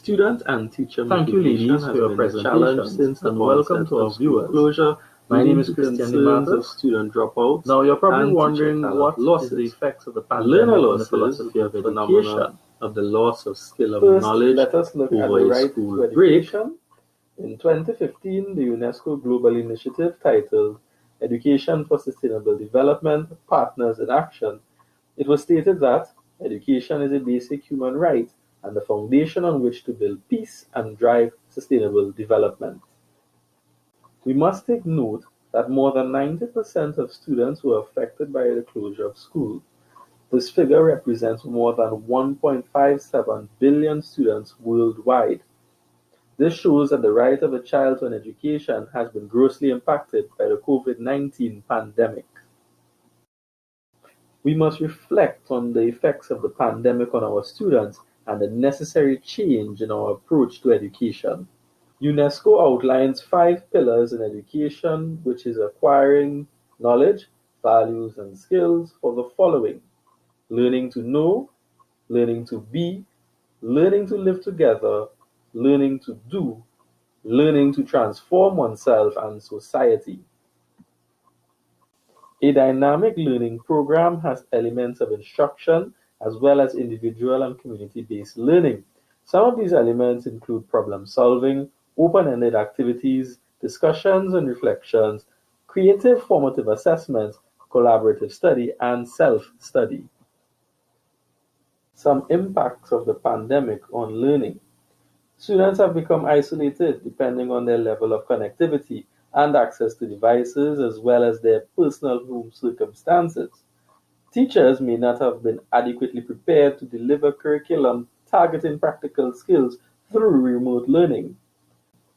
Student and teacher Thank you, motivation ladies, has for your been a challenge presentation, since the and welcome onset to our of school viewers. closure, My name leading is to Christian concerns Dimata. of student dropouts Now, you're probably and teacher wondering talent what is the losses. effects of the Learner pandemic on the losses, philosophy of the phenomenon education. of the loss of skill of First, knowledge let us look at over the a right school to break. education. In 2015, the UNESCO Global Initiative titled Education for Sustainable Development, Partners in Action, it was stated that education is a basic human right and the foundation on which to build peace and drive sustainable development. We must take note that more than 90% of students were affected by the closure of school. This figure represents more than 1.57 billion students worldwide. This shows that the right of a child to an education has been grossly impacted by the COVID-19 pandemic. We must reflect on the effects of the pandemic on our students and the necessary change in our approach to education. UNESCO outlines 5 pillars in education, which is acquiring knowledge, values, and skills for the following: learning to know, learning to be, learning to live together, learning to do, learning to transform oneself and society. A dynamic learning program has elements of instruction as well as individual and community-based learning. Some of these elements include problem solving, open-ended activities, discussions and reflections, creative formative assessments, collaborative study, and self-study. Some impacts of the pandemic on learning. Students have become isolated depending on their level of connectivity and access to devices as well as their personal home circumstances. Teachers may not have been adequately prepared to deliver curriculum targeting practical skills through remote learning.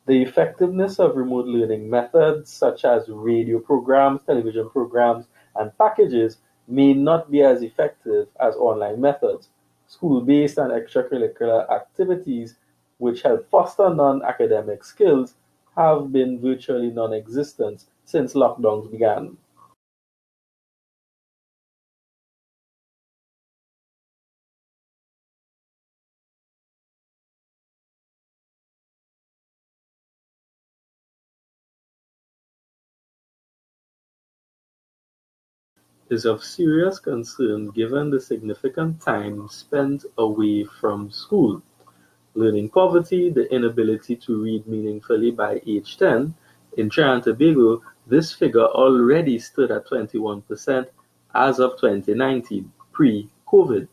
The effectiveness of remote learning methods such as radio programs, television programs, and packages may not be as effective as online methods. School-based and extracurricular activities which help foster non-academic skills have been virtually non-existent since lockdowns began. Is of serious concern given the significant time spent away from school. Learning poverty, the inability to read meaningfully by age 10. In Trinidad and Tobago, this figure already stood at 21% as of 2019, pre-COVID.